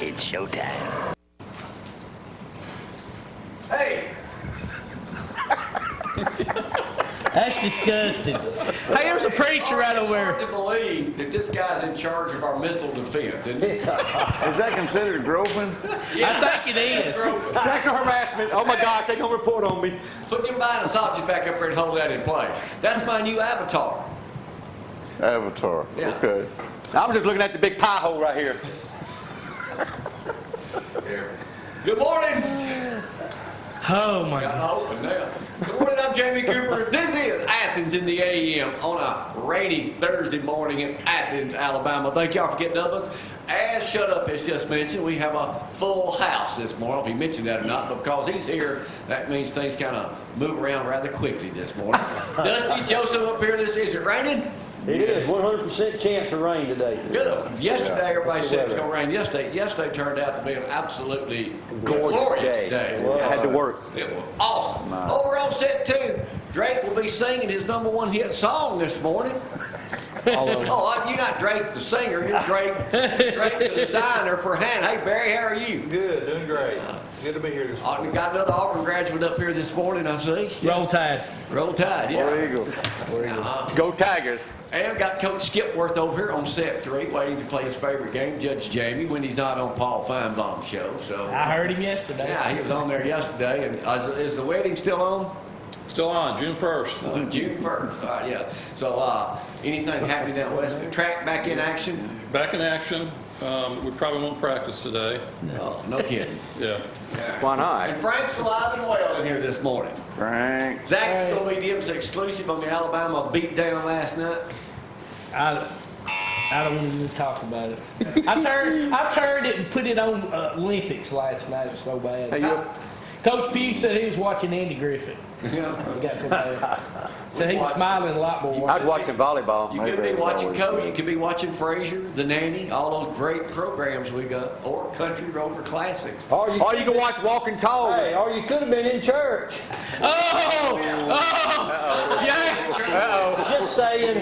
It's showtime. Hey! That's disgusting. Hey, there's a preacher right over there. It's hard to believe that this guy's in charge of our missile defense, isn't it? Is that considered groping? Yeah, I think it is. Sexual harassment. Oh my God, they gonna report on me. Put them buying a sausage back up there and hold that in place. That's my new avatar. Avatar. Yeah. Okay. I was just looking at the big pie hole right here. Good morning. Oh my Got God. open now. Good morning, I'm Jamie Cooper. This is Athens in the AM on a rainy Thursday morning in Athens, Alabama. Thank y'all for getting up with us. As Shut Up has just mentioned, we have a full house this morning. If he mentioned that or not, but because he's here, that means things kind of move around rather quickly this morning. Dusty Joseph up here. Is it raining? It is 100% chance of rain today. Good. Yesterday, everybody said it was going to rain. Yesterday turned out to be an absolutely glorious day. I had to work. It was awesome. Nice. Over on set 2, Drake will be singing his #1 hit song this morning. Oh, you're not Drake the singer. You're Drake the designer for Hannah. Hey, Barry, how are you? Good, doing great. Good to be here this morning. We got another Auburn graduate up here this morning, I see. Roll Tide. Roll Tide, yeah. There you go. Go Tigers. And got Coach Skipworth over here on set 3, waiting to play his favorite game, Judge Jamie, when he's not on Paul Feinbaum's show. So I heard him yesterday. yeah, he was on there yesterday. And is the wedding still on? Still on, June 1st. June 1st. All right, yeah. So anything happening out west? The track back in action? Back in action. We probably won't practice today. No, no kidding. Yeah. Why not? And Frank's alive and well in here this morning. Frank. Zack is going to be giving us exclusive on the Alabama beatdown last night. I don't even talk about it. I turned it and put it on Olympics last night. It was so bad. Hey, Coach Pugh said he was watching Andy Griffith. Yeah. He got so bad. So he was smiling a lot more. I was watching volleyball. You could be watching Coach, you could be watching Frasier, The Nanny, all those great programs we got, or Country Rover Classics. Or you can watch Walk and Talk. Hey, or you could have been in church. Just saying.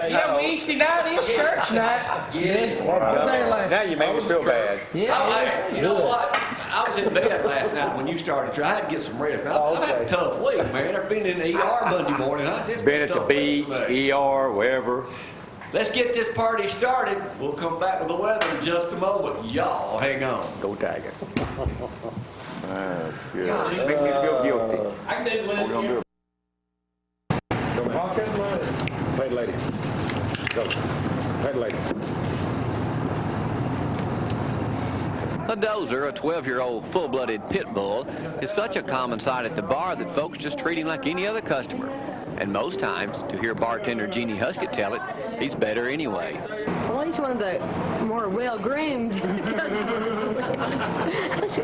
Yeah, Wednesday night is church night. Yes. I was there last Now you make me feel bad. Yeah. You know what? I was in bed last night when you started. I had to get some rest. I've had a tough week, man. I've been in the ER Monday morning. Been at the beach, ER, wherever. Let's get this party started. We'll come back with the weather in just a moment. Y'all hang on. Go Tigers. That's good. God, you make me feel guilty. I can do the weather here. Wait, lady. Go. Wait, lady. A dozer, a 12-year-old full-blooded pit bull, is such a common sight at the bar that folks just treat him like any other customer. And most times, to hear bartender Jeannie Huskett tell it, he's better anyway. Well, he's one of the more well-groomed customers.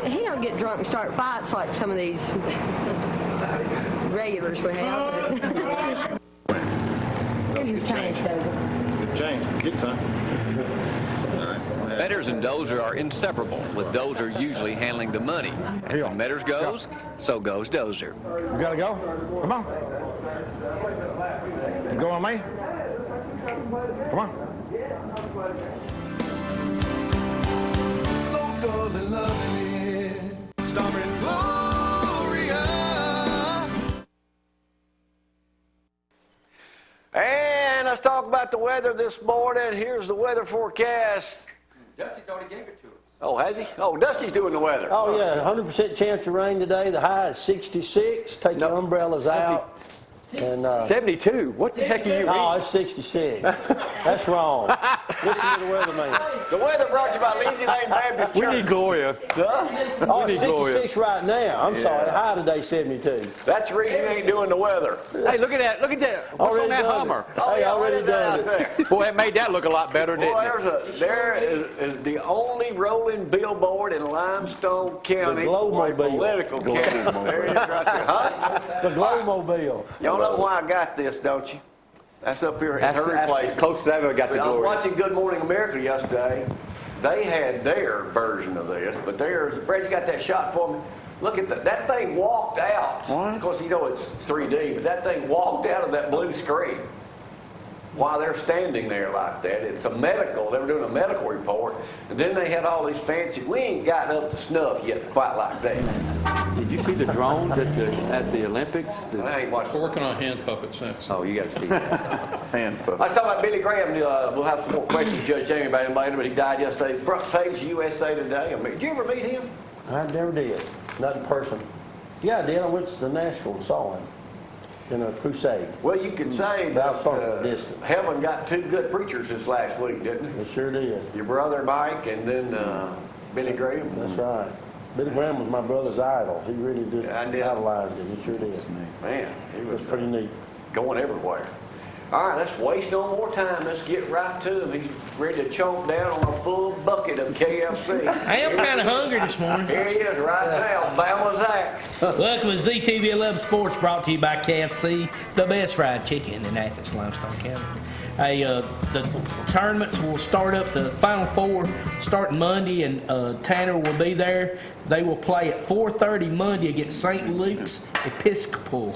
He don't get drunk and start fights like some of these regulars we have. Here's your change, Dozer. Good change. Get some. Medders and Dozer are inseparable, with Dozer usually handling the money. And when Medders goes, so goes Dozer. You gotta go? Come on. You going with me? Come on. Starring Gloria. And let's talk about the weather this morning. Here's the weather forecast. Dusty's already gave it to us. Oh, has he? Oh, Dusty's doing the weather. Oh, yeah, 100% chance of rain today. The high is 66. Take your umbrellas out. And 72. What the heck are you reading? No, it's 66. That's wrong. Listen to the weatherman. The weather brought to you by Lindsay Lane Baptist Church. We need Gloria. Oh, it's 66 right now. I'm sorry. The high today 72. That's the reason you ain't doing the weather. Hey, look at that. Look at that. What's on that Hummer? Hey, already done it. Boy, it made that look a lot better, didn't it? There is the only rolling billboard in Limestone County. The Glowmobile. Political county. There it is right there. Huh? The Glowmobile. Y'all know why I got this, don't you? That's up here at her place. That's close as I ever got to I was Gloria. watching Good Morning America yesterday. They had their version of this, but theirs. Brad, you got that shot for me? Look at that thing walked out. What? Of course, you know it's 3D, but that thing walked out of that blue screen. why they're standing there like that. It's a medical. They were doing a medical report, and then they had all these fancy. We ain't gotten up to snuff yet, quite like that. Did you see the drones at the Olympics? I ain't watched. We're working on hand puppets next. Oh, you got to see that. Hand puppet. Let's talk about Billy Graham. We'll have some more questions, Judge Jamie, about him later, but he died yesterday. Front page USA Today. Did you ever meet him? I never did. Not in person. Yeah, I did. I went to Nashville and saw him in a crusade. Well, you could say About that far distant. heaven got two good preachers this last week, didn't it? It sure did. Your brother Mike and then Billy Graham. That's right. Billy Graham was my brother's idol. He really did Yeah, I did. idolize him. He sure did. Man, he It was was pretty neat. going everywhere. All right, let's waste no more time. Let's get right to him. He's ready to choke down on a full bucket of KFC. I am kind of hungry this morning. Here he is right now, Bama Zack. Welcome to ZTV 11 Sports, brought to you by KFC, the best fried chicken in Athens, Limestone County. Hey, the tournaments will start up, the Final Four starting Monday, and Tanner will be there. They will play at 4:30 Monday against St. Luke's Episcopal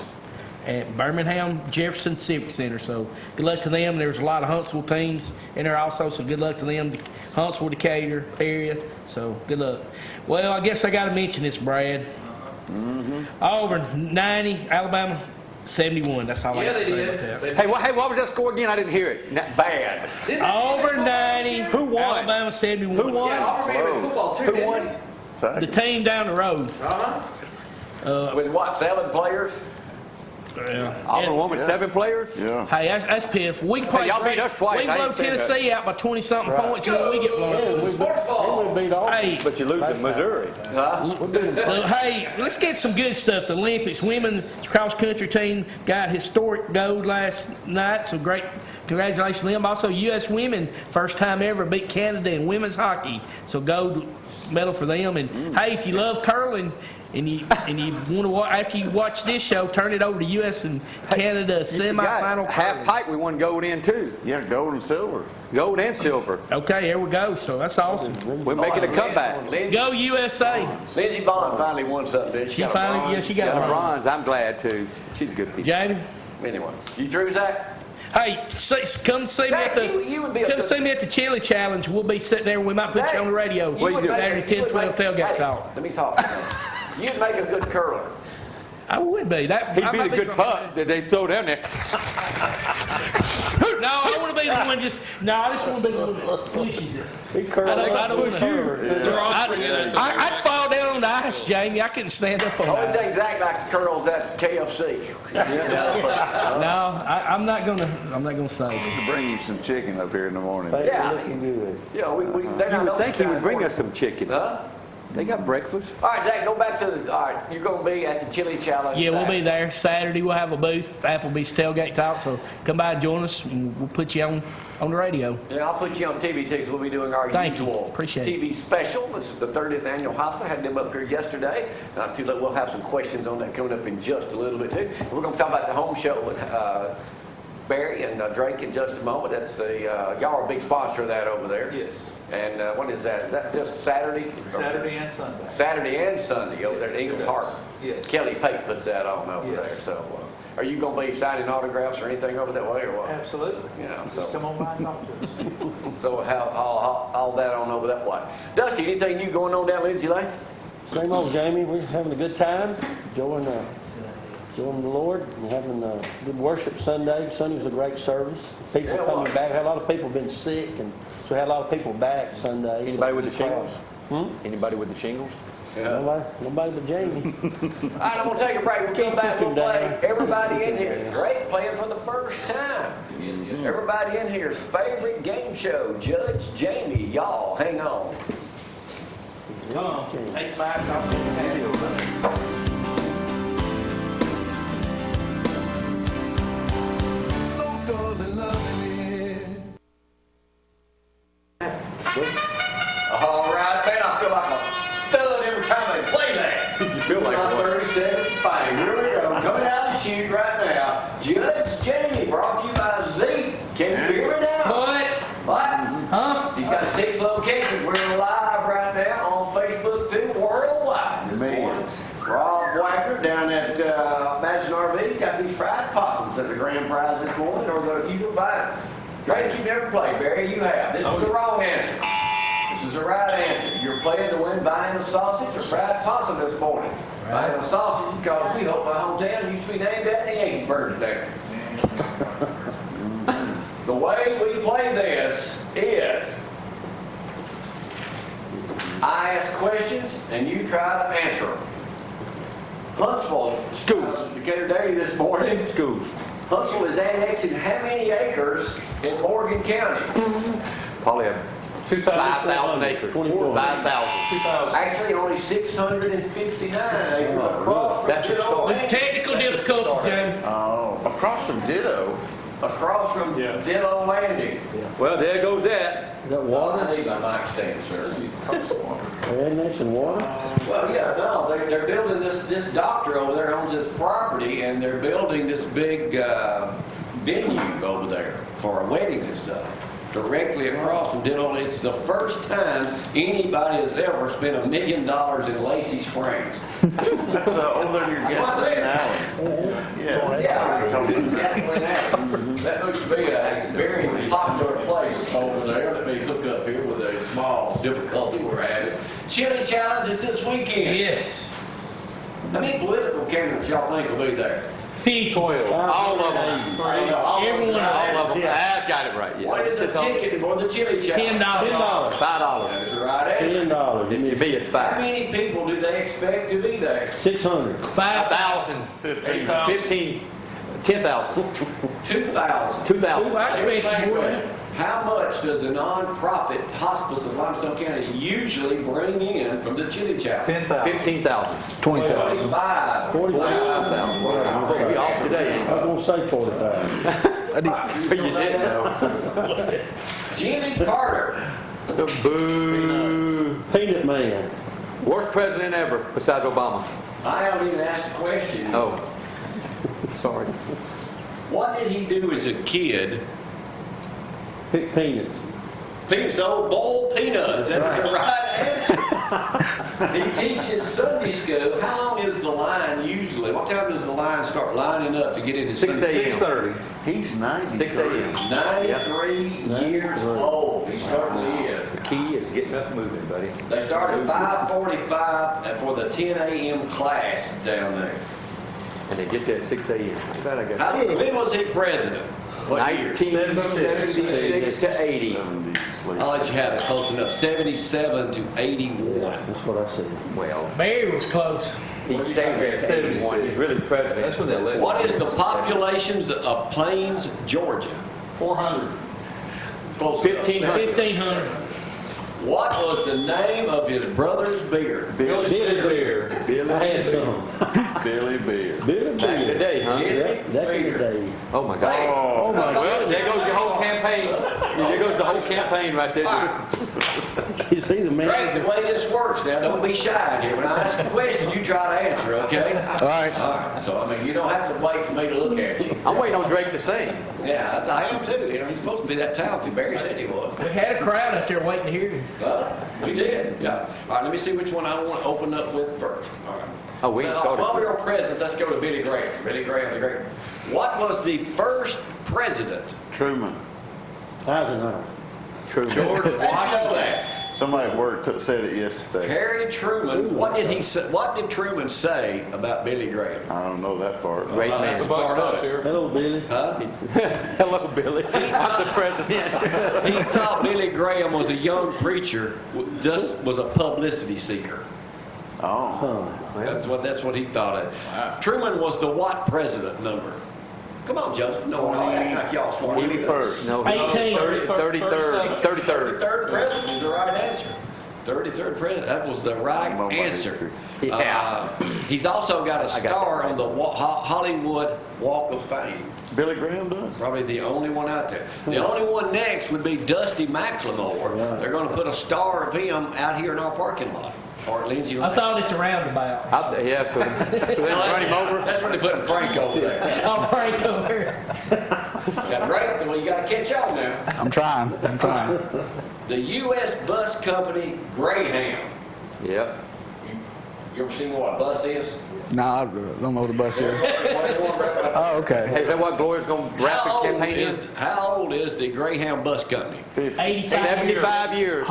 at Birmingham Jefferson Civic Center. So good luck to them. There's a lot of Huntsville teams in there also, so good luck to them. Huntsville, Decatur area. So good luck. Well, I guess I got to mention this, Brad. Auburn 90, Alabama 71. That's all I got to say about that. Hey, what was that score again? I didn't hear it. Bad. Auburn 90. Who won? Alabama 71. Who won? Who won? The team down the road. With what, 7 players? Auburn won with 7 players? Yeah. Hey, that's pitiful. We can play. y'all beat us twice. We can I blow ain't saying Tennessee out by 20-something points, and then we get blown. And we beat Auburn. Hey, But you lose to Missouri. hey, let's get some good stuff. The Olympics, women's cross country team got historic gold last night, so great. Congratulations to them. Also, U.S. women, first time ever, beat Canada in women's hockey. So gold medal for them. And hey, if you love curling and you want to watch, after you watch this show, turn it over to U.S. and Canada semifinal. Half pipe we won gold in too. Yeah, gold and silver. Gold and silver. Okay, there we go. So that's awesome. We're making a comeback. Go USA. Lindsey Bond finally won something, didn't she? She Got a finally, bronze. yeah, she got Got a it. bronze. I'm glad too. She's a good people. Jamie. Anyway, you through, Zach? Hey, come see me at Zach, you would be a come good- see me at the Chili Challenge. We'll be sitting there. We might put Zach, you on the radio. you would Saturday make- 10, you would 12 make- tailgate hey, talk. Let me talk. You'd make a good curler. I would be. That He'd I be might the good something- putt that they throw down there. No, I want to be the one just. No, I just want to be the one that pushes it. He curled I up don't and push you. curled. I'd fall down on the ice, Jamie. I couldn't stand up on The only that. thing Zach likes to curl is that KFC. No, I'm not gonna say. To bring you some chicken up here in the morning. They Yeah. were looking good. Yeah, they're You not would think he would bring us some chicken. Huh? They got breakfast. All right, Zach, go back to the. All right, you're going to be at the Chili Challenge. Yeah, we'll be there Saturday. We'll have a booth, Applebee's tailgate talk. So come by and join us, and we'll put you on the radio. Yeah, I'll put you on TV too, 'cause we'll be doing our Thank you. usual Appreciate it. TV special. This is the 30th annual Hoffa. Had them up here yesterday. Not too late. We'll have some questions on that coming up in just a little bit too. We're going to talk about the home show with Barry and Drake in just a moment. That's y'all are a big sponsor of that over there. Yes. And what is that? Is that just Saturday? Saturday and Sunday. Saturday and Sunday over there at Eagles Park. Yes. Kelly Pate puts that on over Yes. there. So, are you going to be signing autographs or anything over that way or what? Absolutely. Yeah. Just So, come on by and talk to us. so how all that on over that way. Dusty, anything new going on down Lindsay Lane? Same old Jamie. We're having a good time, enjoying the Lord, and having a good worship Sunday. Sunday was a great service. People Yeah, coming what? back. Had a lot of people been sick, and so we had a lot of people back Sunday. Anybody So with the good crowd. shingles? Anybody with the shingles? Nobody but Jamie. All right, I'm going to take a break. We'll come back. We'll play everybody in here. Drake playing for the first time. Everybody in here's favorite game show, Judge Jamie. Y'all, hang on. Take 5. I'll see you Saturday. Local and loving it. All right, man, I feel like a stud every time they play that. You feel like My one. 37th fighting. Here we go. Coming out to shoot right now. Judge Jamie, brought to you by Zeke. Can you hear me now? What? What? Huh? He's got 6 locations. We're live right now on Facebook too, worldwide. Millions. Rob Wacker down at Madison RV got these fried possums as a grand prize this morning, or the usual buy. and play, Barry. You have. This is the wrong answer. This is the right answer. You're playing to win buying a sausage or fried possum this morning. Buying a sausage because we hope my hometown used to be named after the Yankees burned it down. The way we play this is I ask questions and you try to answer them. Huntsville, schools. Decatur Daily this morning. Schools. Huntsville is annexing how many acres in Morgan County? Probably 5,000 acres. 24. 5,000. 2,000. Actually, only 659 acres across. That's a start. With technical difficulties, Jamie. Oh, across from Ditto. Across from Dillo Landing. Well, there goes that. Is that water? I need my mic stand, sir. They're annexing water? Well, yeah, no, they're building this doctor over there owns this property, and they're building this big venue over there for weddings and stuff. Directly across from Ditto. It's the first time anybody has ever spent $1 million in Lacey Springs. That's over there near Gasoline Alley. Yeah, Gasoline Alley. That looks to be a very popular place over there. Let me hook up here with a small difficulty we're having. Chili Challenge is this weekend. Yes. How many political candidates y'all think will be there? 50. 12. All of them. Everyone. All of them. I got it right. Yeah. What is the ticket for the Chili Challenge? $10. $10. $5. That's the right answer. $10. If you be, it's How 5. many people do they expect to be there? 600. 5,000. 15. 15. 10,000. 2,000. 2,000. I expect more than that. How much does a non-profit hospice of Limestone County usually bring in from the Chili Challenge? 10,000. 15,000. 25. 45,000. We'll be off today. I was going to say 45. You didn't know. Jimmy Carter. Boo. Peanut Man. Worst president ever besides Obama. I haven't even asked the question. Oh. Sorry. What did he do as a kid? Pick peanuts. Peanuts, old boiled peanuts. That's the right answer. He teaches Sunday school. How long is the line usually? What time does the line start lining up to get into 6 Sunday? a.m. 6:30. He's 90. 6 a.m. 93 years old. He certainly is. The key is getting up and moving, buddy. They start at 5:45 for the 10 a.m. class down there. And they get there at 6 a.m. I'm glad I got When was he president? What year? 1976 to 80. I'll let you have it close enough. 77 to 81. That's what I said. Well, Barry was close. he stays there at 71. He's really president. That's when they let. What is the population of Plains, Georgia? 400. Close enough. 1,500. 1,500. What was the name of his brother's beer? Billy Beer. I had some. Billy Beer. Billy Back in the Beer. day, huh? Yep, back in the day. Oh my God. Oh, my Well, there goes your whole campaign. There goes the whole campaign right there. You see the Great, man? the way this works now, don't be shy here. When I ask a question, you try to answer, okay? All right. All right, so I mean, you don't have to wait for me to look at you. I'm waiting on Drake to sing. Yeah, I am too. You know, he's supposed to be that talented. Barry said he was. We had a crowd out there waiting to hear you. We did, yeah. All right, let me see which one I want to open up with first. All right. Oh, we ain't Now, started. while we're on presidents, let's go to Billy Graham. Billy Graham the Great. What was the first president? Truman. Eisenhower. True. George Washington. Know that. Somebody at work said it yesterday. Harry Truman. What did he say? What did Truman say about Billy Graham? I don't know that part. Great The man. buck stops here. Hello, Billy. Huh? Hello, Billy. I'm the president. He thought Billy Graham was a young preacher, just was a publicity seeker. Oh. That's what he thought of. Truman was the what president number? Come on, Joseph. No, act like y'all smart. 21st. No, 18. 33rd. 33rd. 33rd president is the right answer. 33rd president. That was the right answer. Yeah. He's also got a I got that star right. on the Hollywood Walk of Fame. Billy Graham does. Probably the only one out there. The only one next would be Dusty McLemore. They're going to put a star of him out here in our parking lot. Or Lindsay. I thought at the roundabout. Out there, yeah, so they run him over. That's where they're putting Frank over there. Oh, Frank over there. Got great. Well, you got to catch on now. I'm trying. The U.S. bus company Greyhound. Yep. You You ever seen what a bus is? No, I don't know what the bus is. Oh, okay. Hey, is that what Gloria's going to wrap the campaign in? How old is the Greyhound Bus Company? 85 75 years.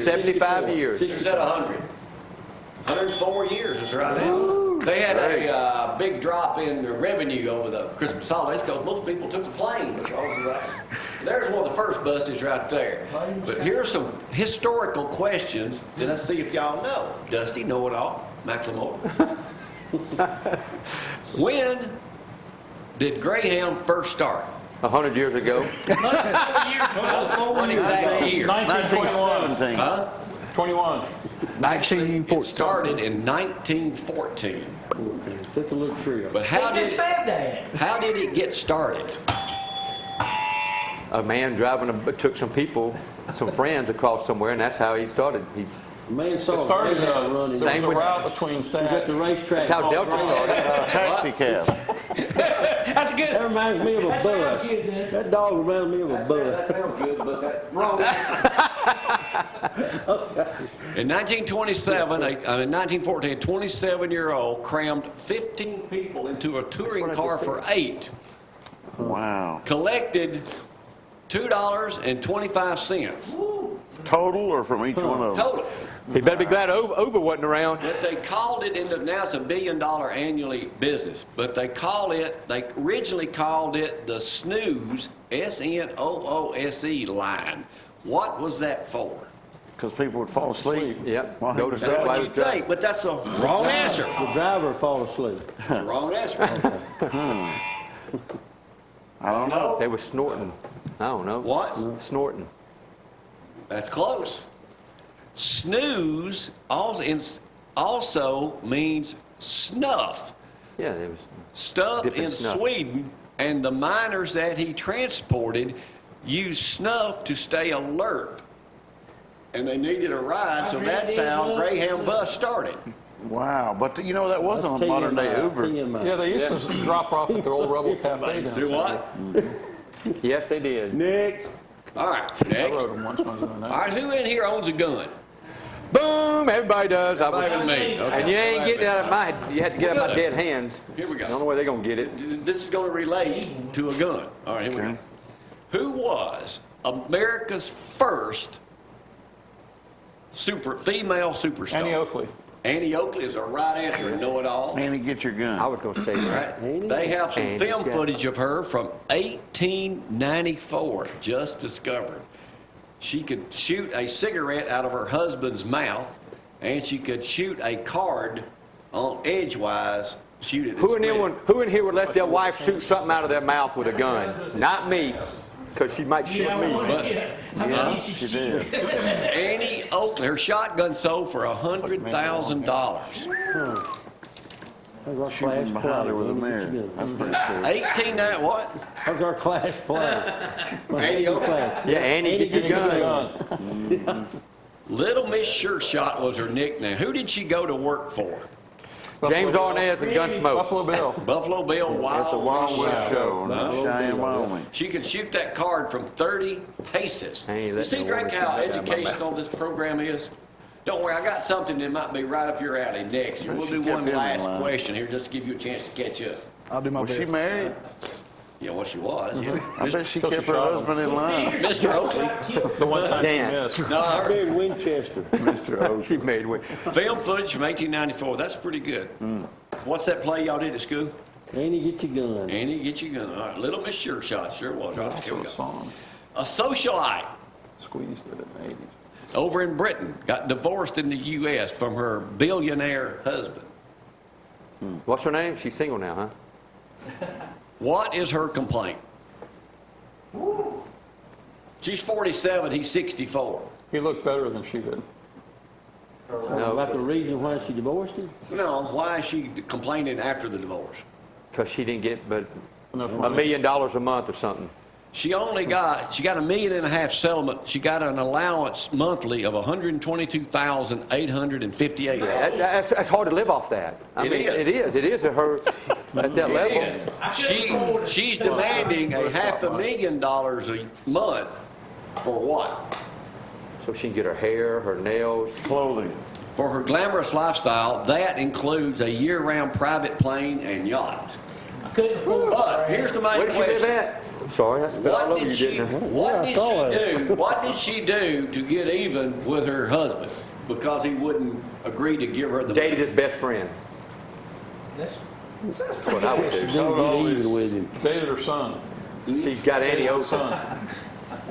75 years. She's at 100. 104 years is right now. They had a big drop in their revenue over the Christmas holidays because most people took the plane because of that. There's one of the first buses right there. But here's some historical questions, and let's see if y'all know. Dusty, know it all. McLemore. When did Greyhound first start? 100 years ago. 104 years ago. One exact year. 1917. Huh? 21. It started in 1914. Took a little trip. But They just said that. how did it get started? A man took some people, some friends across somewhere, and that's how he started. Man saw It started, running. there was Same a with- route between We got the Zack. racetrack. That's how Delta started. Taxi cab. That's good. That reminds me of a That bus. sounds good, Dennis. That dog reminds me of a bus. sounds good, but that wrong. In 1927, in 1914, a 27-year-old crammed 15 people into a touring car for 8. Wow. Collected $2.25 Total or from each one of them? total. He better be glad Uber wasn't around. But they called it now it's $1 billion annually business. But they originally called it the Snooze, S-N-O-O-S-E line. What was that for? Because people would fall asleep. Yep. Why Go to is That's that? what you think, but that's a wrong answer. The driver fall asleep. That's a wrong answer. I don't know. They were snorting. I don't know. What? Snorting. That's close. Snooze also means snuff. Yeah, they was. Stuff Dipping in snuff. Sweden, and the miners that he transported used snuff to stay alert. And they needed a ride, so that's how Greyhound Bus started. Wow. But that wasn't a modern day Uber. Yeah, they used to drop off at their old Rebel Cafe down Do what? Yes, they did. Next. All right, I next. rode them once when I was doing All that. right, who in here owns a gun? Boom! Everybody does. Everybody but me. Okay. And you ain't getting it out of my. You had to get it out of my dead hands. Here we I don't go. know where they're gonna get it. This is going to relate to a gun. All right, here we go. Who was America's first female superstar? Annie Oakley. Annie Oakley is a right answer. Know it all. Annie, get your gun. I was gonna say that. Right. They have some Annie's film got it. footage of her from 1894, just discovered. She could shoot a cigarette out of her husband's mouth, and she could shoot a card on edgewise, shoot it. and Who in split it. here would let their wife shoot something out of their mouth with a gun? Not me, because she might shoot me. Yeah, she did. Annie Oakley, her shotgun sold for $100,000. That was our Shooting class behind her play. with a Annie, mirror. get your That's gun. pretty cool. 1890 what? That was our class play. Annie Oakley. Class. Yeah, Annie, get your gun. Little Miss Sure Shot was her nickname. Who did she go to work for? James Arnaz and Gunsmoke. Buffalo Bill. Buffalo Bill At the Wild Wild West West Show in Cheyenne, Wyoming. She could shoot that card from 30 paces. Hey, You let see, me Drake, order how some of that out of my educational this program is? Don't worry, I got something that might be right up your alley next. We'll She do kept one him in last line. question here just to give you a chance to catch up. I'll do my Was best. she married? Yeah, well, she was. Yeah. I bet she Till she kept her shot him. husband in line. Mr. Oakley. The one time she Dan. missed. No, I heard Married Winchester. Mr. Oakley. She made way. film footage from 1894. That's pretty good. What's that play y'all did at school? Annie, get your gun. Annie, get your gun. All right, Little Miss Sure Shot sure was. All right, here we Also a go. song. A socialite Squeezed it in the 80s. over in Britain got divorced in the U.S. from her billionaire husband. What's her name? She's single now, huh? What is her complaint? She's 47, he's 64. He looked better than she did. About the reason why she divorced him? No, why is she complaining after the divorce? Because she didn't get but Enough $1 money. million a month or something. She got $1.5 million settlement. She got an allowance monthly of $122,858. That's hard to live off that. It is. It is at her at that level. She's demanding a $500,000 a month for what? So she can get her hair, her nails. Clothing. For her glamorous lifestyle, that includes a year-round private plane and yacht. I couldn't afford But it. here's the main Where did she live question. at? I'm sorry, I spit all over you, didn't I? What did she do to get even with her husband? Because he wouldn't agree to give her the Dated his best friend. That's That's what I would do. Don't get even with him. Dated her son. She's got Annie open. Son.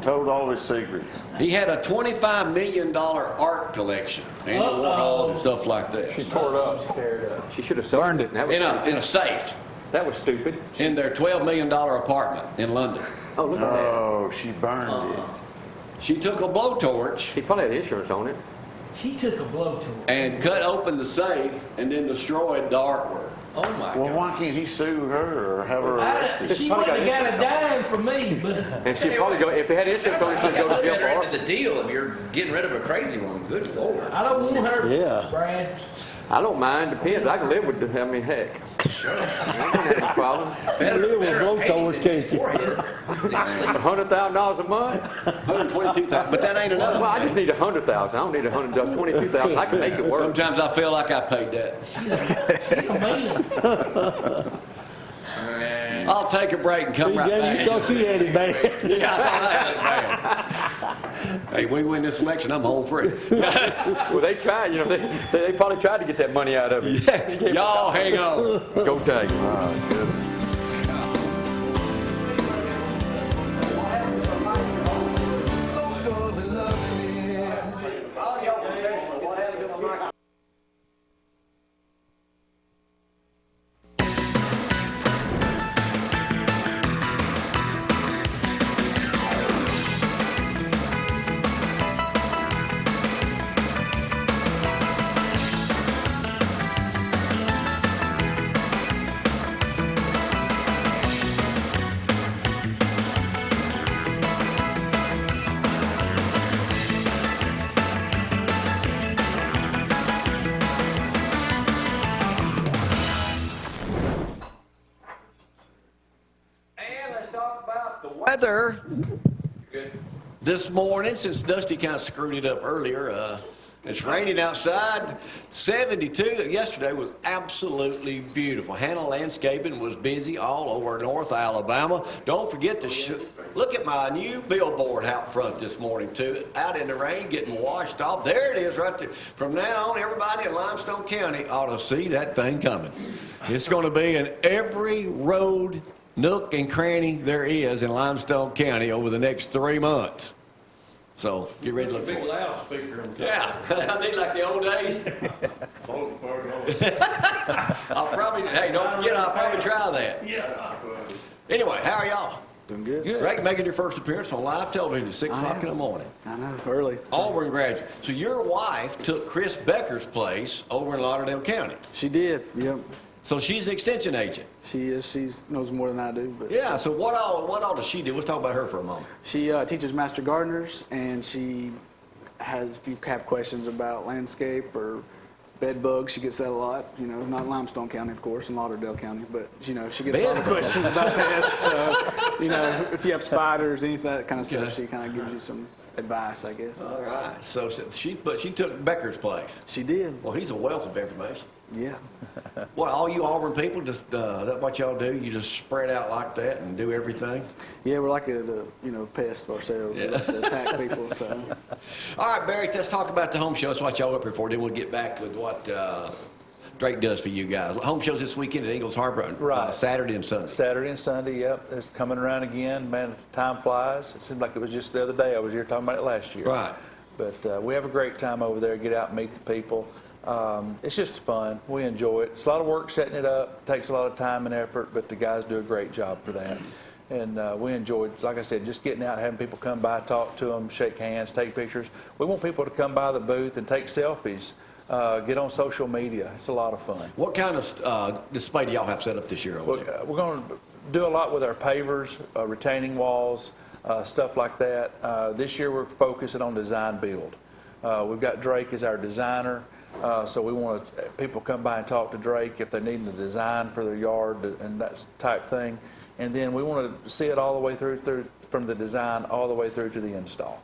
Told all his secrets. He had a $25 million art collection, Andy Warhols and stuff like that, She tore it up. She should have burned it. That was stupid. in a safe That was stupid. in their $12 million apartment in London. Oh, look at that. Oh, she burned it. She took a blowtorch He probably had insurance on it. She took a blow to her. and cut open the safe and then destroyed the artwork. Oh, my Well, God. why can't he sue her or have her arrested? She wouldn't have got a dime from me, but And she'd probably go, if they had insurance on it, she'd go to jail for Better into arson. the deal if you're getting rid of a crazy woman. Good Lord. I don't want her, Yeah. Brad. I don't mind. Depends. I can live with I mean, heck. I don't have any problem. Live with blowtorch, can't you? $100,000 a month? $122,000, but that ain't enough. Well, I just need $100,000. I don't need $22,000. I can make it work. Sometimes I feel like I paid that. Man. I'll take a break and come right Jamie, back. you thought you had it bad. Yeah, I thought I had it bad. Hey, we win this election, I'm home free. Well, they tried. You know, they probably tried to get that money out of you. Y'all hang on. Go take. And let's talk about the weather. This morning, since Dusty kind of screwed it up earlier, it's raining outside. 72. Yesterday was absolutely beautiful. Hannah Landscaping was busy all over North Alabama. Don't forget to look at my new billboard out front this morning, too. Out in the rain, getting washed off. There it is right there. From now on, everybody in Limestone County ought to see that thing coming. It's going to be in every road, nook and cranny there is in Limestone County over the next 3 months. So get ready to look for it. loudspeaker. Yeah, I need like the old days. I'll probably, hey, don't forget, I'll probably try that. Yeah. Anyway, how are y'all? Doing good. Greg making your first appearance on live television at 6 o'clock in the morning. I know, early. Auburn graduate. So your wife took Chris Becker's place over in Lauderdale County. She did, yep. So she's an extension agent. She is. She knows more than I do. But Yeah, so what all does she do? Let's talk about her for a moment. she teaches master gardeners, and she has, if you have questions about landscape or bed bugs, she gets that a lot. You know, not in Limestone County, of course, in Lauderdale County, but you know, she gets a lot of Bed bugs. questions about pests. You know, if you have spiders, anything that kind of stuff, she kind of gives you some advice, I guess. All right. So she took Becker's place. She did. Well, he's a wealth of information. Yeah. What, all you Auburn people, just that what y'all do? You just spread out like that and do everything? Yeah, we're like a pest ourselves. We like to attack people. So. All right, Barry, let's talk about the home show. That's what y'all up here for. Then we'll get back with what Drake does for you guys. Home shows this weekend at Ingalls Harbor, Right. Saturday and Sunday. Saturday and Sunday, yep. It's coming around again. Man, time flies. It seemed like it was just the other day. I was here talking about it last year. Right. But we have a great time over there. Get out and meet the people. It's just fun. We enjoy it. It's a lot of work setting it up. It takes a lot of time and effort, but the guys do a great job for that. And we enjoy, like I said, just getting out, having people come by, talk to them, shake hands, take pictures. We want people to come by the booth and take selfies, get on social media. It's a lot of fun. What kind of display do y'all have set up this year over there? We're going to do a lot with our pavers, retaining walls, stuff like that. This year we're focusing on design build. We've got Drake as our designer. So we want people come by and talk to Drake if they need a design for their yard and that type thing. And then we want to see it all the way through from the design all the way through to the install.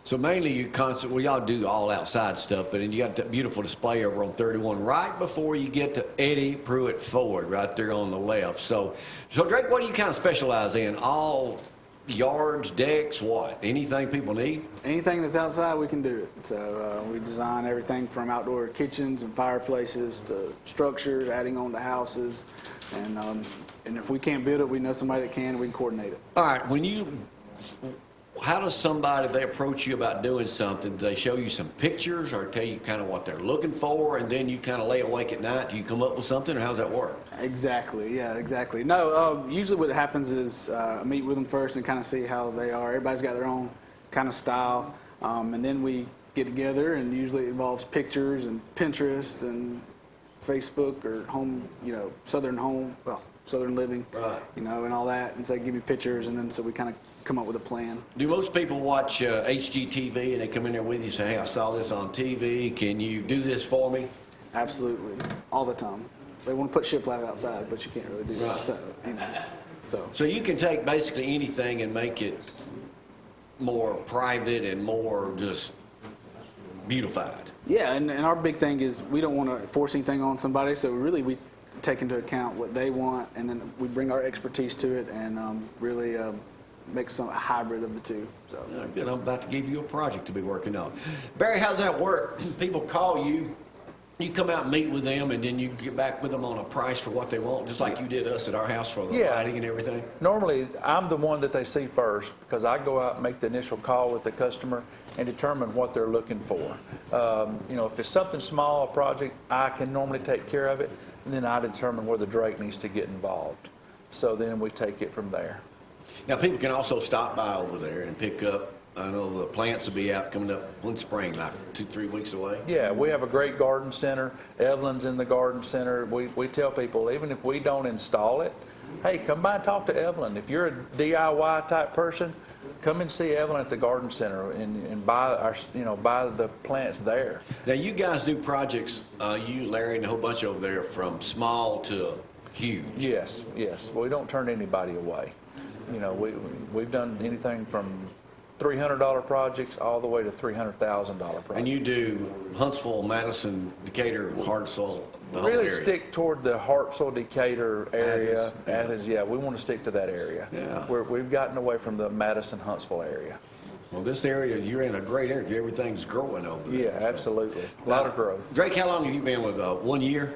So mainly your concert, well, y'all do all outside stuff, but then you got that beautiful display over on 31 right before you get to Eddie Pruitt Ford right there on the left. So Drake, what do you kind of specialize in? All yards, decks, what? Anything people need? Anything that's outside, we can do it. So we design everything from outdoor kitchens and fireplaces to structures, adding on to houses. And if we can't build it, we know somebody that can, we can coordinate it. All right, how does somebody, if they approach you about doing something, do they show you some pictures or tell you kind of what they're looking for, and then you kind of lay awake at night? Do you come up with something, or how does that work? Exactly, yeah, exactly. No, usually what happens is I meet with them first and kind of see how they are. Everybody's got their own kind of style, and then we get together, and usually it involves pictures and Pinterest and Facebook or home, Southern living, right? And all that, and so they give me pictures, and then so we kind of come up with a plan. Do most people watch HGTV and they come in there with you and say, hey, I saw this on TV, can you do this for me? Absolutely, all the time. They want to put shiplap outside, but you can't really do that. So you can take basically anything and make it more private and more just beautified. Yeah, and our big thing is we don't want to force anything on somebody, so really we take into account what they want, and then we bring our expertise to it and really make a hybrid of the two. So good. I'm about to give you a project to be working on. Barry, how's that work? People call you, you come out and meet with them, and then you get back with them on a price for what they want, just like you did us at our house for the lighting and everything? Normally, I'm the one that they see first because I go out and make the initial call with the customer and determine what they're looking for. If it's something small, a project, I can normally take care of it, and then I determine where the Drake needs to get involved. So then we take it from there. Now, people can also stop by over there and pick up. I know the plants will be out coming up one spring, like 2-3 weeks away. Yeah, we have a great garden center. Evelyn's in the garden center. We tell people, even if we don't install it, hey, come by and talk to Evelyn. If you're a DIY type person, come and see Evelyn at the garden center and buy buy the plants there. Now, you guys do projects, you, Larry, and a whole bunch over there, from small to huge. Yes. We don't turn anybody away. We've done anything from $300 projects all the way to $300,000 projects. And you do Huntsville, Madison, Decatur, Hartselle, the whole really area. stick toward the Hartselle, Decatur area. Athens, yeah, we want to stick to that area. Yeah. We've gotten away from the Madison, Huntsville area. Well, this area, you're in a great area. Everything's growing over there. Yeah, absolutely. A lot of growth. Drake, how long have you been with 1 year?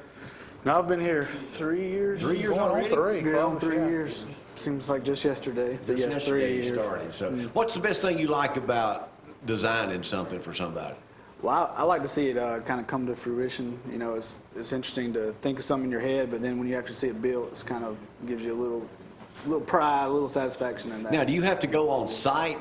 No, I've been here 3 years. 3 years Going on already? three. Going on Close, 3 yeah. years. Seems like just yesterday. But Just yes, yesterday 3 you years. started. So what's the best thing you like about designing something for somebody? Well, I like to see it kind of come to fruition. It's interesting to think of something in your head, but then when you actually see it built, it's kind of gives you a little pride, a little satisfaction in that. Now, do you have to go on site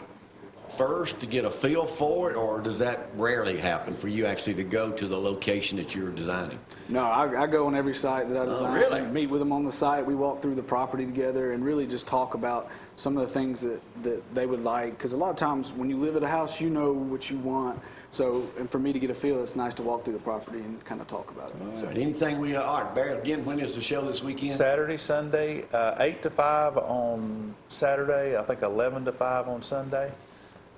first to get a feel for it, or does that rarely happen for you actually to go to the location that you're designing? No, I go on every site that I design. Really? Meet with them on the site. We walk through the property together and really just talk about some of the things that they would like. Because a lot of times when you live at a house, you know what you want. So, and for me to get a feel, it's nice to walk through the property and kind of talk about it. All right. Anything all right, Barry, again, when is the show this weekend? Saturday, Sunday, 8 to 5 on Saturday. I think 11 to 5 on Sunday.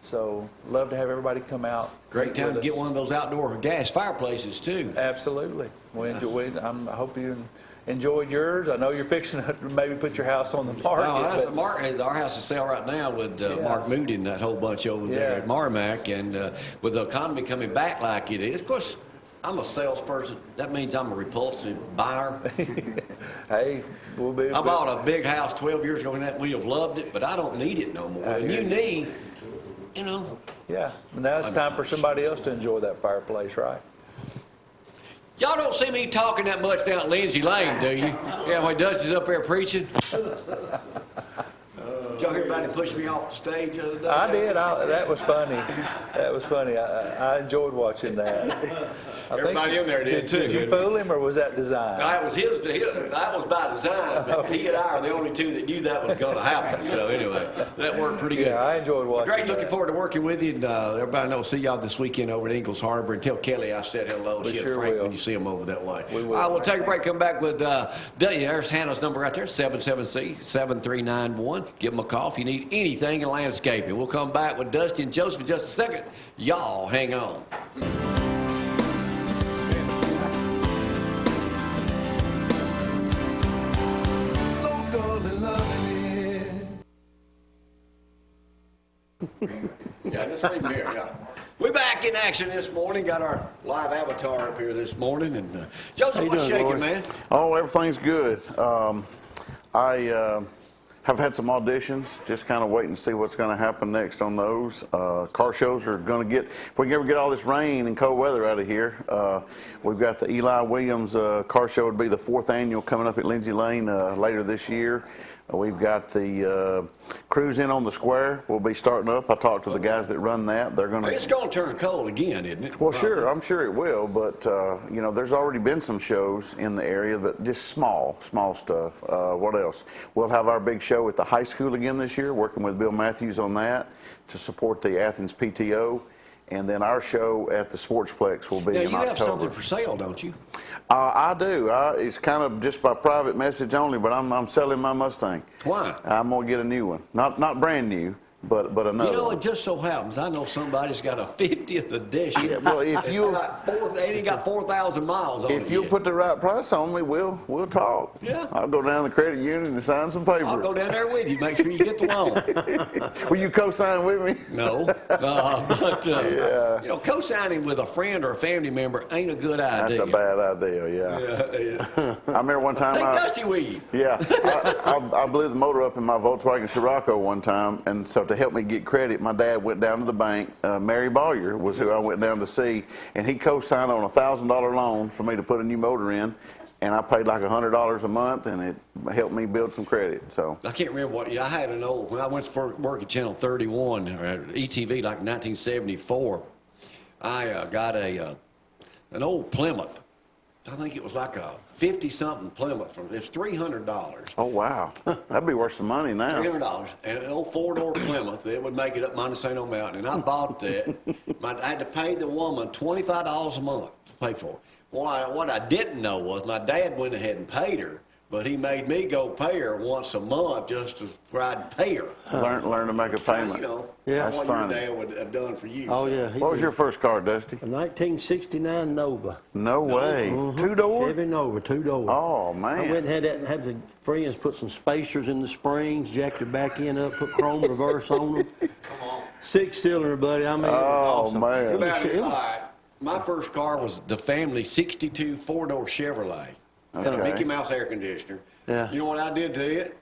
So, love to have everybody come out. Great time with to us. get one of those outdoor gas fireplaces, too. Absolutely. I hope you enjoyed yours. I know you're fixing to maybe put your house on the market. Our house is sale right now with Mark Moody and that whole bunch over there at Marmac. And with the economy coming back like it is, of course, I'm a salesperson. That means I'm a repulsive buyer. Hey, we'll be. I bought a big house 12 years ago, and we have loved it, but I don't need it no more. And you need, Yeah, now it's time for somebody else to enjoy that fireplace, right? Y'all don't see me talking that much down at Lindsay Lane, do you? Yeah, when Dusty's up there preaching. Did y'all hear about him push me off the stage the other day? I did. That was funny. That was funny. I enjoyed watching that. Everybody in there did, too. Did you fool him, or was that design? That was that was by design, but he and I are the only two that knew that was going to happen. So anyway, that worked pretty good. Yeah, I enjoyed watching Great, looking forward to working with you. And everybody knows, see y'all this weekend over at Ingalls Harbor. And tell Kelly I said hello. We She sure and Frank will. when you see them over that way. We will. All right, we'll take a break, come back with there's Hannah's number right there, 770-7391. Give them a call. call if you need anything in landscaping. We'll come back with Dusty and Joseph in just a second. Y'all hang on. Yeah, just leave him here, yeah. We're back in action this morning. Got our live avatar up here this morning. And Joseph, what's shaking, man? Oh, everything's good. I have had some auditions, just kind of waiting to see what's going to happen next on those. Car shows are going to get, if we can ever get all this rain and cold weather out of here, we've got the Eli Williams car show. Would be the 4th annual coming up at Lindsay Lane later this year. We've got the Cruise In on the Square. We'll be starting up. I talked to the guys that run that. They're going to. It's going to turn cold again, isn't it? Well, sure. I'm sure it will. But you know, there's already been some shows in the area, but just small stuff. What else? We'll have our big show at the high school again this year, working with Bill Matthews on that to support the Athens PTO. And then our show at the Sportsplex will be in October. Now, you have something for sale, don't you? I do. It's kind of just by private message only, but I'm selling my Mustang. Why? I'm going to get a new one. Not brand new, but another You know, one. it just so happens I know somebody's got a 50th edition. Yeah, well, if you they ain't got 4,000 miles on it. if you put the right price on me, we'll talk. Yeah. I'll go down to the credit union and sign some papers. I'll go down there with you. Make sure you get the loan. Will you co-sign with me? No, but Yeah. you know, co-signing with a friend or a family member ain't a good idea. That's a bad idea. Yeah. I remember one time. Hey, Dusty with you. Yeah, I blew the motor up in my Volkswagen Scirocco one time, and so to help me get credit, my dad went down to the bank. Mary Bowyer was who I went down to see, and he co-signed on a $1,000 loan for me to put a new motor in, and I paid like $100 a month, and it helped me build some credit. So I can't remember what. I had an old when I went to work at Channel 31 or at ETV like 1974. I got an old Plymouth. I think it was like a 50-something Plymouth. It's $300. oh wow, that'd be worth some money now. $300 and an old 4-door Plymouth. It would make it up Montesano Mountain, and I bought that. I had to pay the woman $25 a month to pay for it. Well, what I didn't know was my dad went ahead and paid her, but he made me go pay her once a month just to try to pay her. Learn to make a payment. You know, Yeah. That's what funny. your dad would have done for you. Oh, yeah. What was your first car, Dusty? A 1969 Nova. No way. 2-door? Chevy Nova, 2-door. Oh I went man. and had the friends put some spacers in the springs, jacked the back end up, put chrome reverse on them. Come on. 6-cylinder, buddy. I mean, it was Oh, awesome. man. It was- About it, it all was- right. My first car was the family 62 4-door Chevrolet. Had a Okay. Mickey Mouse air conditioner. Yeah. You know what I did to it?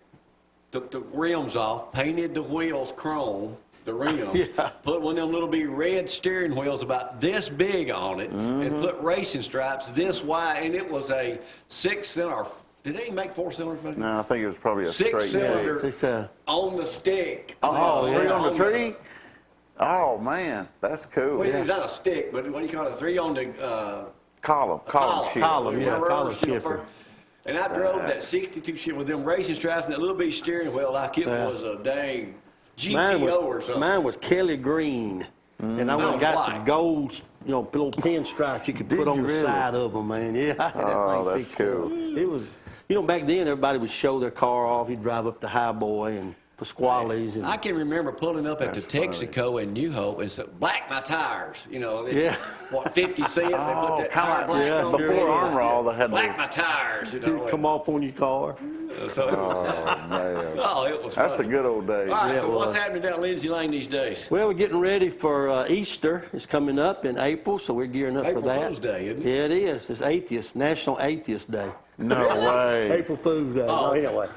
Took the rims off, painted the wheels chrome, the rims, Yeah. put one of them little bitty red steering wheels about this big on it, and put racing stripes this wide, and it was a 6-cylinder. Did they make 4 cylinders? Back then? No, I think it was probably a straight 6-cylinder 6. It's, on the stick. Oh, yeah. 3 on the tree? Oh man, that's cool. Well, it's not a stick, but what do you call it? 3 on the Column shit. Column, yeah, column shifter. shifter. And I drove that 62 shit with them racing straps and that little bitty steering wheel like it Yeah. was a dang Mine GTO or something. Mine was Kelly Green. And I went and got Why? some gold, little pinstripes you could Did put on you the really? side of them, man. Yeah, I had that Oh, thing that's fixed cool. up. It was, back then everybody would show their car off. You'd drive up to Highboy and Pasquale's. And, I can remember pulling up at the That's funny. Texaco in New Hope and said, black my tires. Yeah. What, 50 cents? They put that kinda tire like- black yeah, on sure there. Before Armor All, they had Black the. my tires, it'd come off on your car. So it was, Oh man, oh, it was that's the funny. good old days. All right, Yeah, so it what's was. happening down Lindsay Lane these days? Well, we're getting ready for Easter. It's coming up in April, so we're gearing up April for that. Fool's Day, isn't it? Yeah, it is. It's Atheist, National Atheist Day. No way. April Fool's Day. Oh, No, okay. anyway.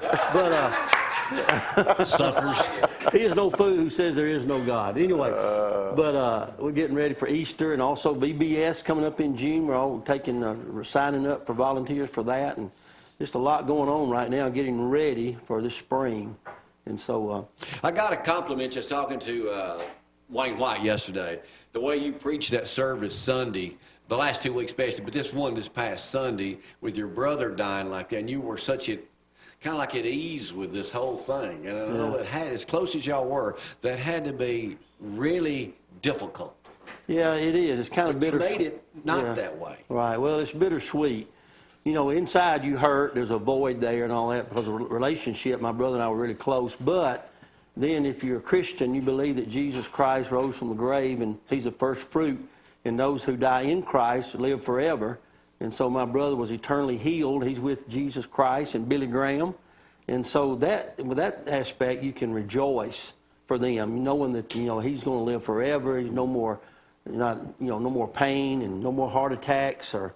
But Suckers. he is no fool who says there is no God. Anyway, but we're getting ready for Easter and also BBS coming up in June. We're all we're signing up for volunteers for that, and just a lot going on right now, getting ready for this spring. And so, I got a compliment just talking to Wayne White yesterday. The way you preached that service Sunday, the last 2 weeks especially, but this past Sunday with your brother dying like that, and you were kind of like at ease with this whole thing. And I know it had, as close as y'all were, that had to be really difficult. yeah, it is. It's kind of You bittersweet. made it not Yeah. that way. Right. Well, it's bittersweet. Inside you hurt. There's a void there and all that because of the relationship. My brother and I were really close, but Then if you're a Christian, you believe that Jesus Christ rose from the grave and he's the first fruit, and those who die in Christ live forever. And so my brother was eternally healed. He's with Jesus Christ and Billy Graham. And so with that aspect, you can rejoice for them, knowing that, he's going to live forever. He's no more pain and no more heart attacks or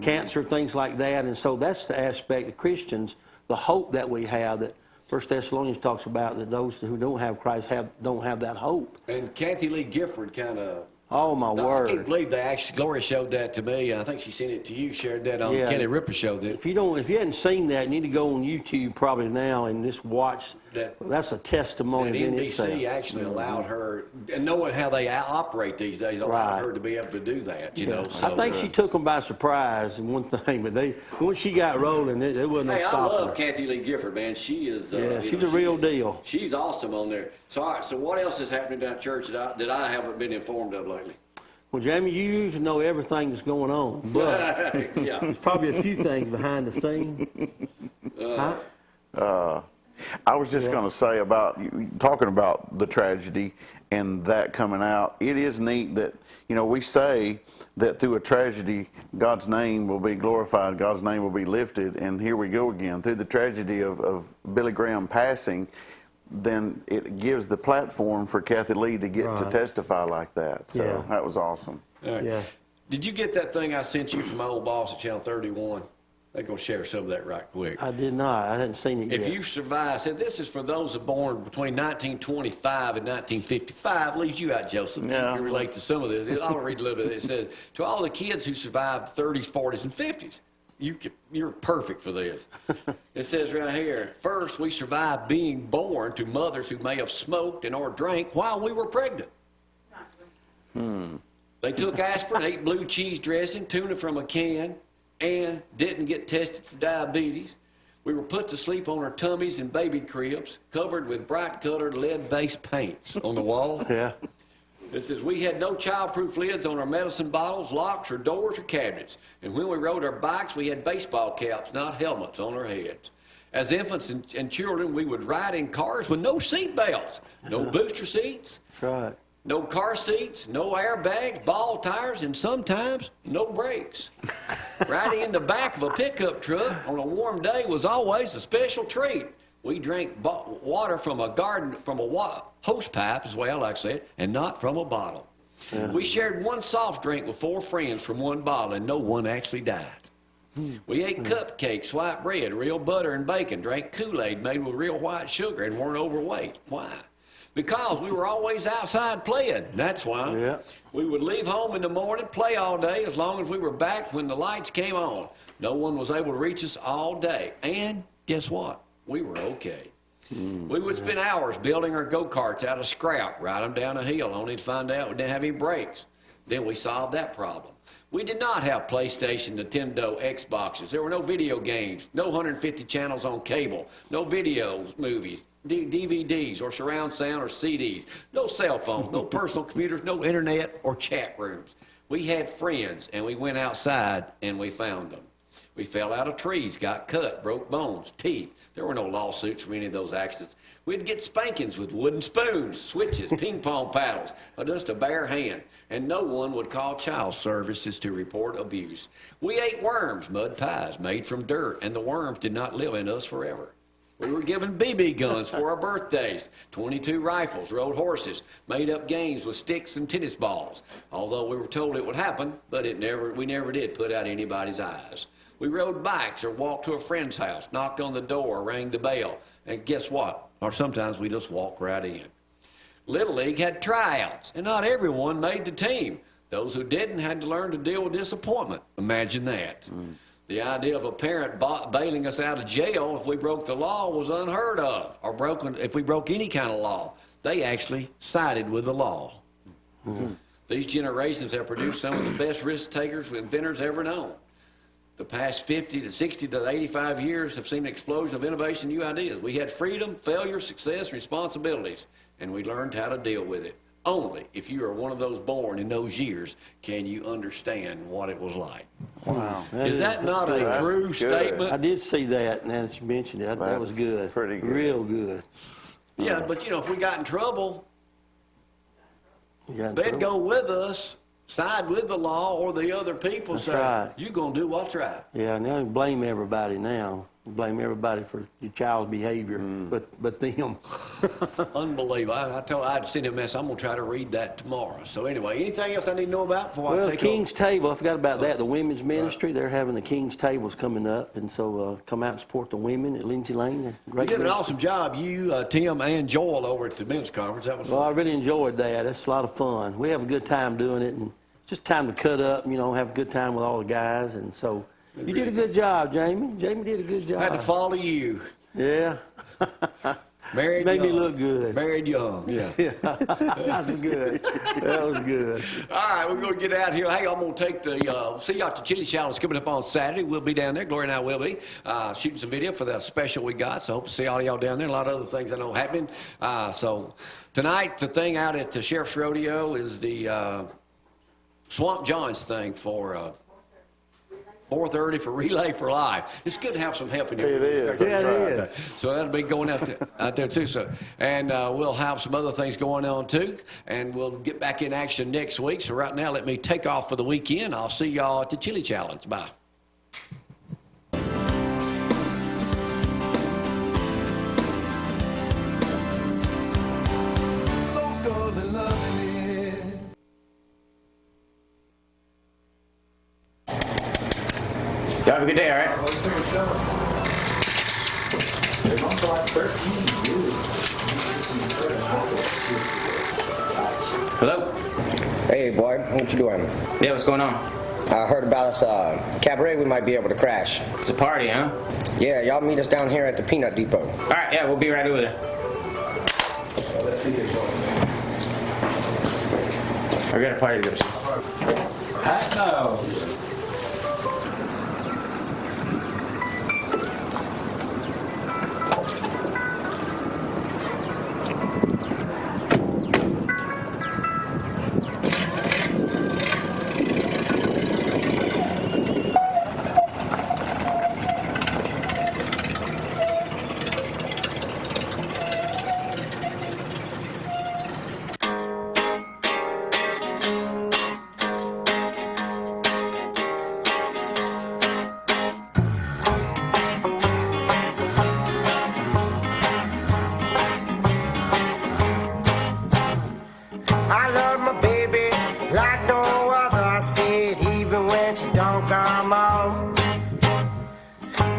cancer, things like that. And so that's the aspect of Christians, the hope that we have, that 1 Thessalonians talks about, that those who don't have Christ don't have that hope. And Kathy Lee Gifford kind of... Oh, my word. I can't believe they actually, Gloria showed that to me, and I think she sent it to you, shared that on Kenny Ripper show. If you hadn't seen that, you need to go on YouTube probably now and just watch. That's a testimony in itself. NBC actually allowed her, and knowing how they operate these days, allowed her to be able to do that, So, I think she took them by surprise in one thing, but once she got rolling, it wasn't no stopping her. I love Kathy Lee Gifford, man. She is... she's a real deal. She's awesome on there. So, all right, so what else is happening down at church that I haven't been informed of lately? Well, Jamie, you usually know everything that's going on, but there's probably a few things behind the scene. I was just going to say about talking about the tragedy and that coming out. It is neat that, we say that through a tragedy, God's name will be glorified, God's name will be lifted, and here we go again. Through the tragedy of Billy Graham passing, then it gives the platform for Kathy Lee to get to testify like that. So that was awesome. Right. Yeah. Did you get that thing I sent you from my old boss at Channel 31? They're going to share some of that right quick. I did not. I hadn't seen it yet. If you survive, I said this is for those born between 1925 and 1955. Leaves you out, Joseph. Yeah. You can relate to some of this. I'll read a little bit. It says, to all the kids who survived the 30s, 40s, and 50s, you're perfect for this. It says right here, first, we survived being born to mothers who may have smoked and or drank while we were pregnant. They took aspirin, ate blue cheese dressing, tuna from a can, and didn't get tested for diabetes. We were put to sleep on our tummies in baby cribs, covered with bright-colored lead-based paints on the wall. Yeah. It says, we had no childproof lids on our medicine bottles, locks, or doors, or cabinets. And when we rode our bikes, we had baseball caps, not helmets, on our heads. As infants and children, we would ride in cars with no seat belts, no booster seats, That's right. no car seats, no airbags, ball tires, and sometimes no brakes. Riding in the back of a pickup truck on a warm day was always a special treat. We drank water from a hose pipe, is the way I like to say it, and not from a bottle. Yeah. We shared one soft drink with 4 friends from one bottle, and no one actually died. We ate cupcakes, white bread, real butter and bacon, drank Kool-Aid made with real white sugar, and weren't overweight. Why? Because we were always outside playing. That's why. Yeah. We would leave home in the morning, play all day, as long as we were back when the lights came on. No one was able to reach us all day. And guess what? We were okay. We would spend hours building our go-karts out of scrap, ride them down a hill, only to find out we didn't have any brakes. Then we solved that problem. We did not have PlayStation, Nintendo, Xboxes. There were no video games, no 150 channels on cable, no videos, movies, DVDs, or surround sound or CDs, no cell phones, no personal computers, no internet or chat rooms. We had friends, and we went outside, and we found them. We fell out of trees, got cut, broke bones, teeth. There were no lawsuits for any of those accidents. We'd get spankings with wooden spoons, switches, ping pong paddles, or just a bare hand. And no one would call child services to report abuse. We ate worms, mud pies made from dirt, and the worms did not live in us forever. We were given BB guns for our birthdays, 22 rifles, rode horses, made up games with sticks and tennis balls. Although we were told it would happen, but we never did put out anybody's eyes. We rode bikes or walked to a friend's house, knocked on the door, rang the bell, and guess what? Or sometimes we just walked right in. Little League had tryouts, and not everyone made the team. Those who didn't had to learn to deal with disappointment. Imagine that. The idea of a parent bailing us out of jail if we broke the law was unheard of, or if we broke any kind of law. They actually sided with the law. These generations have produced some of the best risk takers and inventors ever known. The past 50 to 60 to 85 years have seen an explosion of innovation and new ideas. We had freedom, failure, success, responsibilities, and we learned how to deal with it. Only if you are one of those born in those years can you understand what it was like. Wow. Is that not a true statement? I did see that, now that you mentioned it. That was good. Pretty good. Real good. Yeah, but if we got in trouble, You got in they'd trouble? go with us, side with the law or the other people. That's Say, right. you're going to do what's right. Yeah, now you blame everybody now. You blame everybody for your child's behavior, but them. Unbelievable. I'd send him a message. I'm going to try to read that tomorrow. So anyway, anything else I need to know about before I Well, take King's over? Table, I forgot about that. The women's ministry, they're having the King's Tables coming up, and so come out and support the women at Lindsay Lane. They're You great. did an ministry. awesome job, you, Tim, and Joel over at the men's conference. That was Well, I fun. really enjoyed that. It's a lot of fun. We have a good time doing it, and it's just time to cut up, have a good time with all the guys, and so you did a good job, Jamie. Jamie did a good job. I had to follow you. Yeah. Married Made me young. look good. Married young, yeah. That was good. That was good. All right, we're going to get out here. Hey, I'm going to take the, see y'all at the Chili Challenge coming up on Saturday. We'll be down there. Gloria and I will be shooting some video for the special we got. So hope to see all y'all down there. A lot of other things I know happening. So tonight, the thing out at the Sheriff's Rodeo is the Swamp John's thing for 4:30 for Relay for Life. It's good to have some help in here. It is. Yeah, it is. So that'll be going out there too. So, and we'll have some other things going on too. And we'll get back in action next week. So right now, let me take off for the weekend. I'll see y'all at the Chili Challenge. Bye. Y'all have a good day, all right? Hello? Hey, boy, what you doing? Yeah, what's going on? I heard about us cabaret we might be able to crash. It's a party, huh? Yeah, y'all meet us down here at the Peanut Depot. All right, yeah, we'll be right over there. I got a party to go to. Heck no. I love my baby like no other. I see it even when she don't come home.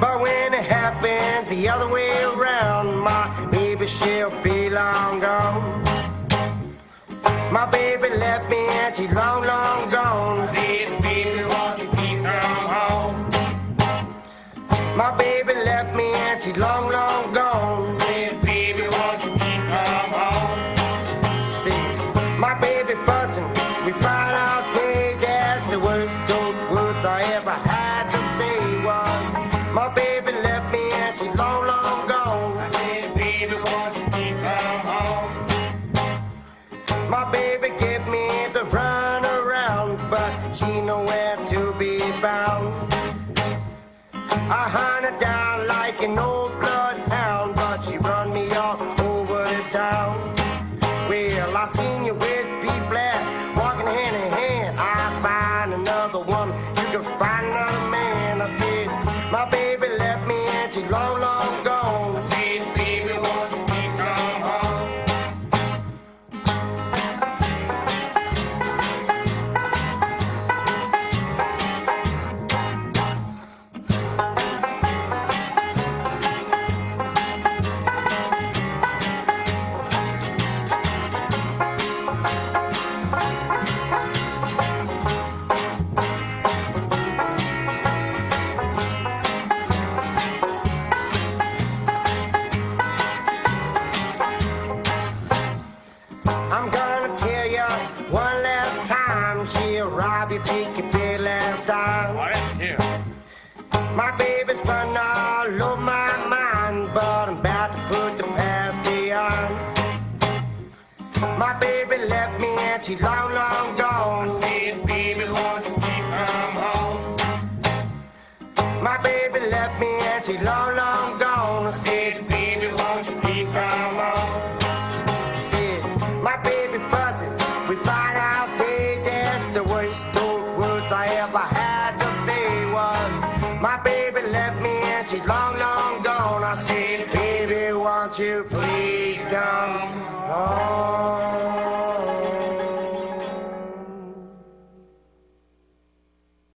But when it happens the other way around, my baby, she'll be long gone. My baby left me and she's long, long gone. Said, baby, won't you please come home? My baby left me and she's long, long gone. Said, baby, won't you please come home? My baby fussing, we find out day. That's the worst old words I ever had to say was, my baby left me and she's long, long gone. I said, baby, won't you please come home? My baby gave me the run around, but she nowhere to be found. I hunt her down like an old bloodhound, but she run me all over the town. Well, I seen you with B-flat, walking hand in hand. I find another woman, you can find another man. I said, my baby left me and she's long, long gone. I said, baby, won't you please come home? I'm gonna tell you one last time, she'll rob you, take your pay last time. My baby's running all over my mind, but I'm about to put the past behind. My baby left me and she's long, long gone. I said, baby, won't you please come home? My baby left me and she's long, long gone. I said, baby, won't you please come home? I ever had to say was, my baby left me and she's long, long gone. I said, baby, won't you please come home?